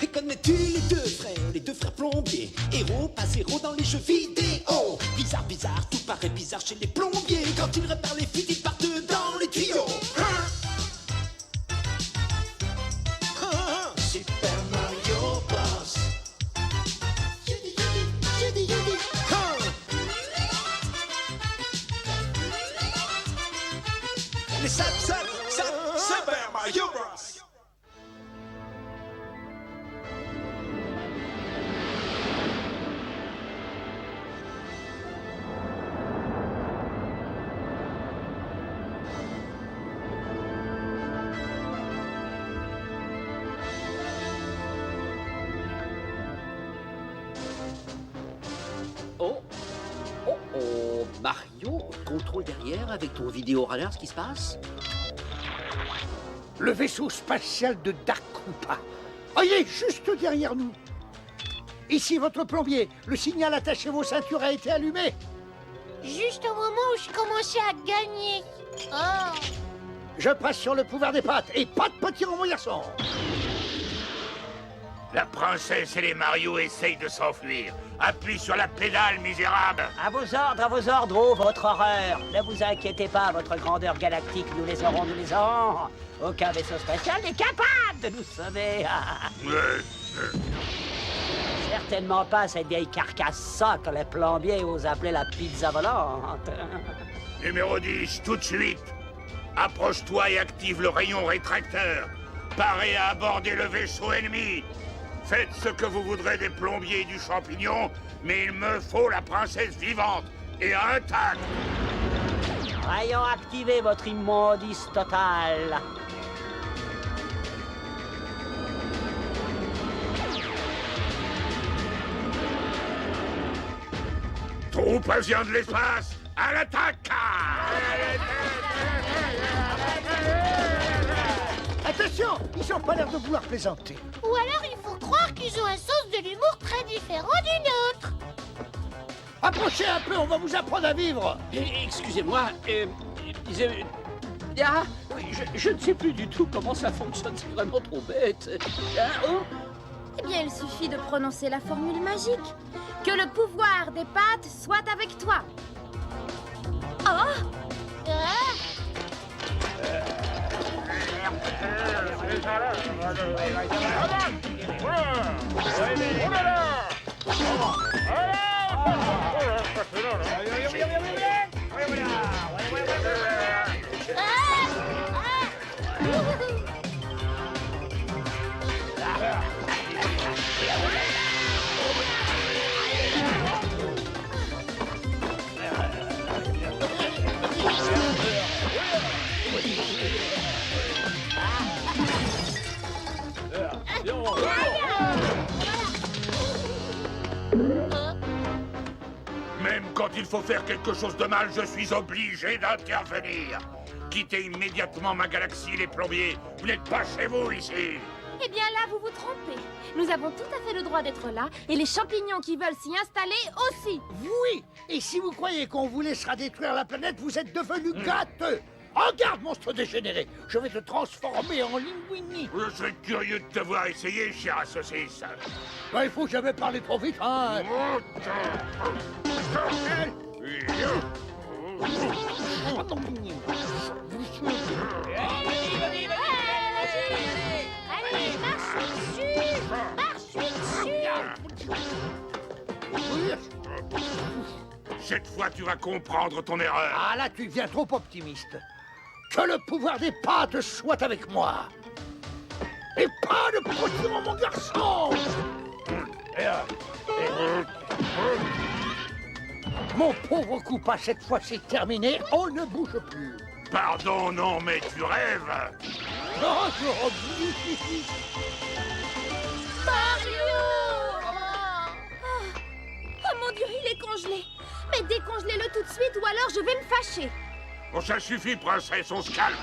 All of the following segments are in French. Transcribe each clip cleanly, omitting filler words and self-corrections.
Et connais-tu les deux frères plombiers? Héros, pas zéro dans les jeux vidéo. Bizarre, bizarre, tout paraît bizarre chez les plombiers. Quand ils réparent les fuites, ils partent dans les tuyaux. Super Mario Bros. Les Super Mario Bros. Mario, contrôle derrière avec ton vidéo radar ce qui se passe. Le vaisseau spatial de Dark Koopa. Oh, il est juste derrière nous. Ici votre plombier. Le signal attaché à vos ceintures a été allumé. Juste au moment où je commençais à gagner. Oh. Je passe sur le pouvoir des pattes et pas de petit mon garçon. La princesse et les Mario essayent de s'enfuir. Appuie sur la pédale, misérable. À vos ordres, oh, votre horreur. Ne vous inquiétez pas, votre grandeur galactique, nous les aurons, nous les aurons. Aucun vaisseau spatial n'est capable de nous sauver. Certainement pas cette vieille carcasse ça que les plombiers osent appeler la pizza volante. Numéro 10, tout de suite. Approche-toi et active le rayon rétracteur. Parez à aborder le vaisseau ennemi. Faites ce que vous voudrez des plombiers et du champignon, mais il me faut la princesse vivante et intacte. Ayons activé votre immondice total. Troupe vient de l'espace, à l'attaque! Attention, ils n'ont pas l'air de vouloir plaisanter. Ou alors il faut croire qu'ils ont un sens de l'humour très différent du nôtre. Approchez un peu, on va vous apprendre à vivre. Excusez-moi, je ne sais plus du tout comment ça fonctionne, c'est vraiment trop bête. Eh bien, il suffit de prononcer la formule magique. Que le pouvoir des pattes soit avec toi. Oh! Même quand il faut faire quelque chose de mal, je suis obligé d'intervenir. Quittez immédiatement ma galaxie, les plombiers. Vous n'êtes pas chez vous, ici. Eh bien là, vous vous trompez. Nous avons tout à fait le droit d'être là, et les champignons qui veulent s'y installer aussi. Oui, et si vous croyez qu'on vous laissera détruire la planète, vous êtes devenu gâteux. Regarde, monstre dégénéré, je vais te transformer en linguini. Je serais curieux de te voir essayer, cher saucisse. Ben, il faut jamais parler trop vite, hein. Allez, marche dessus! Marche dessus! Cette fois, tu vas comprendre ton erreur. Ah là, tu deviens trop optimiste. Que le pouvoir des pattes soit avec moi. Et pas de petit mon garçon. Mon pauvre Koopa, cette fois c'est terminé, on ne bouge plus. Pardon, non, mais tu rêves. Non, Mario! Oh mon Dieu, il est congelé. Mais décongelez-le tout de suite ou alors je vais me fâcher. Bon, ça suffit, princesse, on se calme.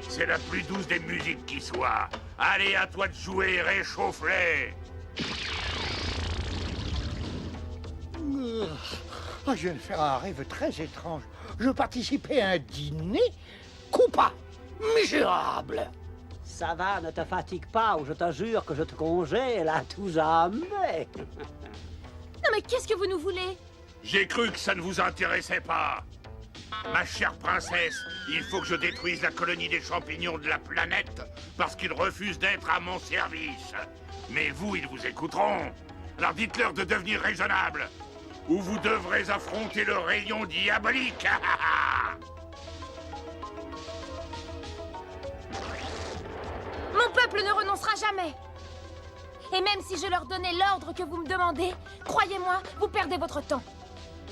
C'est la plus douce des musiques qui soit. Allez, à toi de jouer et réchauffe-les. Oh, je viens de faire un rêve très étrange. Je participais à un dîner. Koopa, misérable. Ça va, ne te fatigue pas, ou je te jure que je te congèle à tout jamais. Non mais qu'est-ce que vous nous voulez? J'ai cru que ça ne vous intéressait pas. Ma chère princesse, il faut que je détruise la colonie des champignons de la planète parce qu'ils refusent d'être à mon service. Mais vous, ils vous écouteront. Alors dites-leur de devenir raisonnable, ou vous devrez affronter le rayon diabolique. Mon peuple ne renoncera jamais. Et même si je leur donnais l'ordre que vous me demandez, croyez-moi, vous perdez votre temps.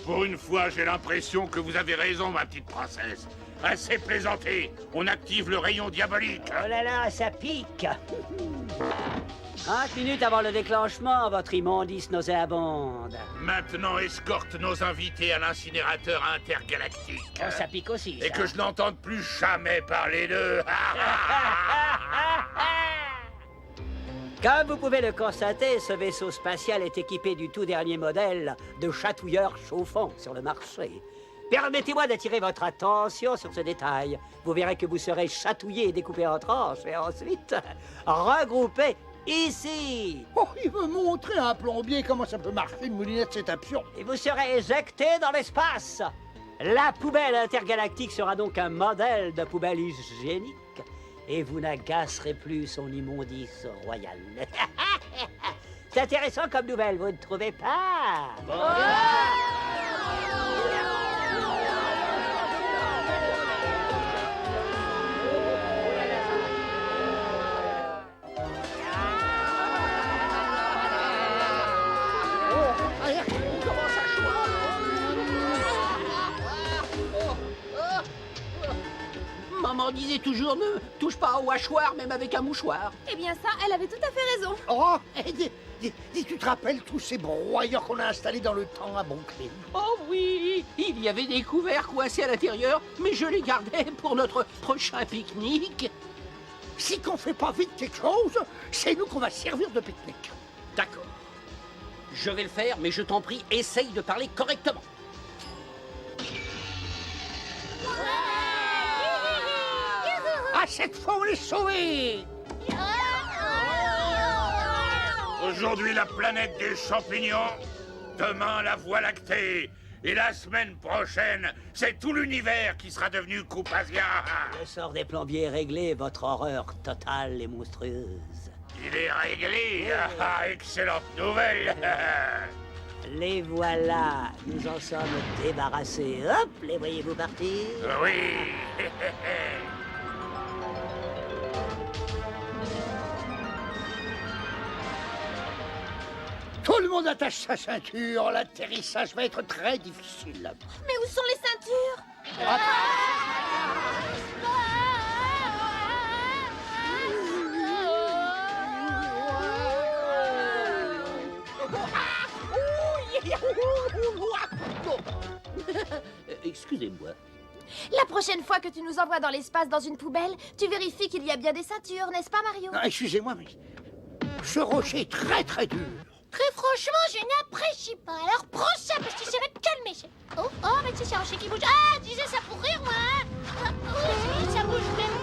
Pour une fois, j'ai l'impression que vous avez raison, ma petite princesse. Assez plaisanté, on active le rayon diabolique. Oh là là, ça pique. 30 minutes avant le déclenchement, votre immondice nauséabonde. Maintenant, escorte nos invités à l'incinérateur intergalactique. Oh, ça pique aussi, Et ça. que je n'entende plus jamais parler d'eux. Comme vous pouvez le constater, ce vaisseau spatial est équipé du tout dernier modèle de chatouilleur chauffant sur le marché. Permettez-moi d'attirer votre attention sur ce détail. Vous verrez que vous serez chatouillé et découpé en tranches et ensuite regroupé ici. Oh, il veut montrer à un plombier comment ça peut marcher une moulinette, c'est absurde. Et vous serez éjecté dans l'espace. La poubelle intergalactique sera donc un modèle de poubelle hygiénique. Et vous n'agacerez plus son immondice royale. C'est intéressant comme nouvelle, vous ne trouvez pas? Maman disait toujours ne touche pas au hachoir, même avec un mouchoir. Eh bien ça, elle avait tout à fait raison. Oh, tu te rappelles tous ces broyeurs qu'on a installés dans le temps à Bonclé? Oh oui, il y avait des couverts coincés à l'intérieur, mais je les gardais pour notre prochain pique-nique. Si qu'on fait pas vite quelque chose, c'est nous qu'on va servir de pique-nique. D'accord. Je vais le faire, mais je t'en prie, essaye de parler correctement. Ah, cette fois, on est sauvés! Aujourd'hui, la planète des champignons. Demain, la Voie lactée. Et la semaine prochaine, c'est tout l'univers qui sera devenu Koopasien. Le sort des plombiers est réglé, votre horreur totale et monstrueuse. Il est réglé. Ah, excellente nouvelle. Les voilà, nous en sommes débarrassés. Hop, les voyez-vous partir? Oui. Tout le monde attache sa ceinture, l'atterrissage va être très difficile. Mais où sont les ceintures? Excusez-moi. La prochaine fois que tu nous envoies dans l'espace dans une poubelle, tu vérifies qu'il y a bien des ceintures, n'est-ce pas, Mario? Non, excusez-moi, mais ce rocher est très très dur. Très franchement, je n'apprécie pas. Alors prends ça, parce que ça va te calmer. Oh, mais c'est un rocher qui bouge. Ah, je disais ça pour rire, moi. Ça bouge même.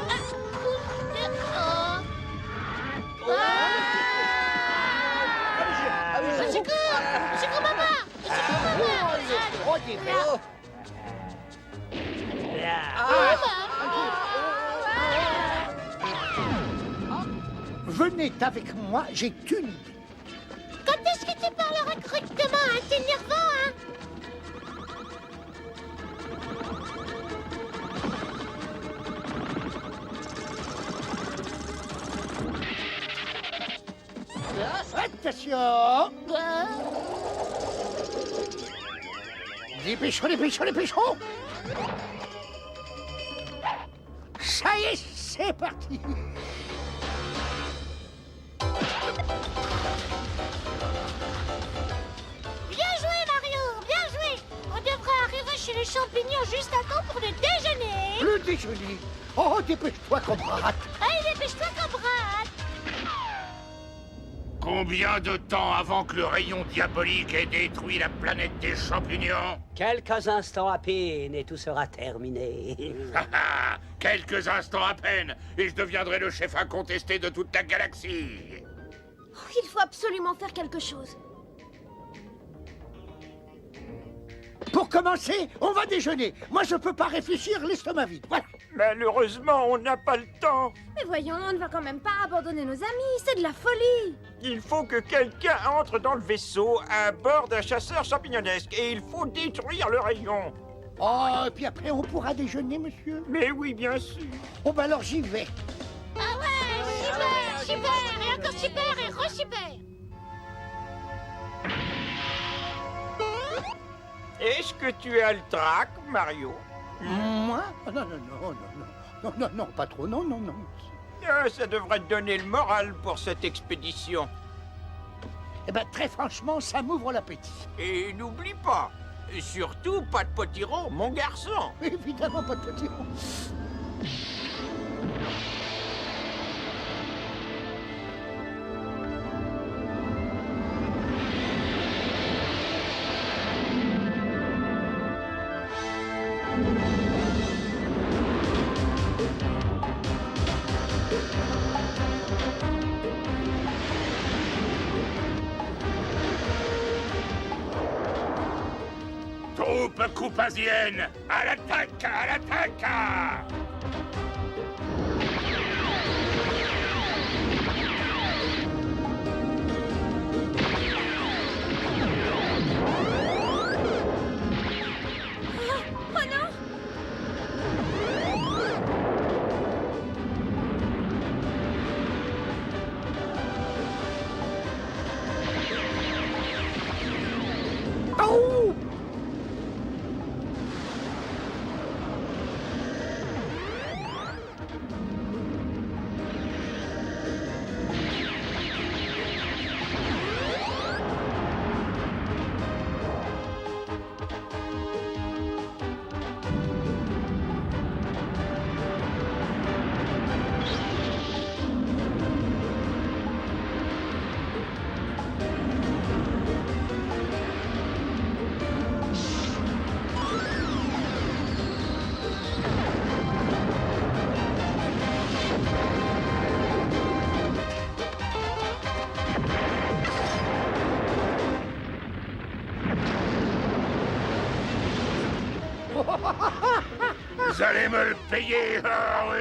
C'est comme maman. Venez avec moi, j'ai une idée. Quand est-ce que tu parleras correctement, hein? T'es nerveux, hein? Attention! Dépêchons, dépêchons, dépêchons! Ça y est, c'est parti! Bien joué, Mario, bien joué. On devrait arriver chez les champignons juste à temps pour le déjeuner. Le déjeuner! Oh, dépêche-toi, Cobra! Allez, dépêche-toi, Cobra. Combien de temps avant que le rayon diabolique ait détruit la planète des champignons? Quelques instants à peine et tout sera terminé. Quelques instants à peine, et je deviendrai le chef incontesté de toute la galaxie. Il faut absolument faire quelque chose. Pour commencer, on va déjeuner. Moi, je peux pas réfléchir l'estomac vide. Voilà. Malheureusement, on n'a pas le temps. Mais voyons, on ne va quand même pas abandonner nos amis, c'est de la folie. Il faut que quelqu'un entre dans le vaisseau à bord d'un chasseur champignonesque et il faut détruire le rayon. Oh, et puis après, on pourra déjeuner, monsieur. Mais oui, bien sûr. Oh, bah alors j'y vais. Ah ouais, super, super, et encore super, et re-super. Est-ce que tu as le trac, Mario? Moi? Oh, non, non, non, non, non, non, non, non, pas trop, non, non, non. Ah, ça devrait te donner le moral pour cette expédition. Eh ben, très franchement, ça m'ouvre l'appétit. Et n'oublie pas, surtout pas de potiron, mon garçon. Évidemment, pas de petit rond. Troupe coupasienne, à l'attaque, à l'attaque! Oh non! Oh! Vous allez me le payer, ah oui!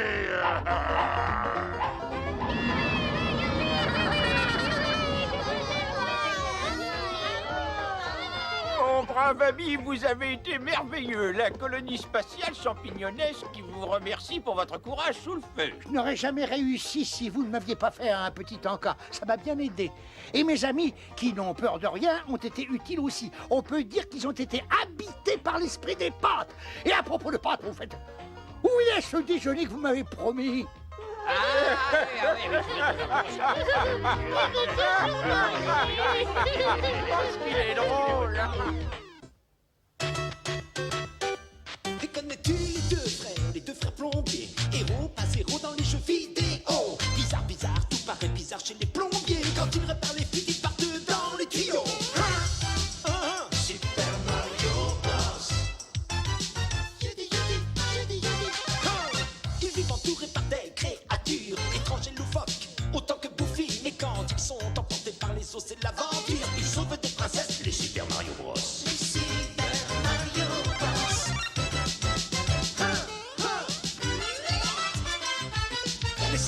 Mon brave ami, vous avez été merveilleux. La colonie spatiale champignonesque qui vous remercie pour votre courage sous le feu. Je n'aurais jamais réussi si vous ne m'aviez pas fait un petit encas. Ça m'a bien aidé. Et mes amis, qui n'ont peur de rien, ont été utiles aussi. On peut dire qu'ils ont été habités par l'esprit des pâtes. Et à propos de pâtes, vous faites... Où est ce déjeuner que vous m'avez promis? Il est drôle. Et connais-tu les deux frères plombiers? Héros, pas zéro dans les jeux vidéo. Bizarre, bizarre, tout paraît bizarre chez les plombiers. Quand ils réparent les fuites, ils partent dans les tuyaux. Super Mario Bros. Ils vivent entourés par des créatures étranges et loufoques, autant que bouffies. Mais quand ils sont emportés par les eaux, c'est de l'aventure. Ils sauvent des princesses, les Super Mario Bros. Les Super Mario Bros. Les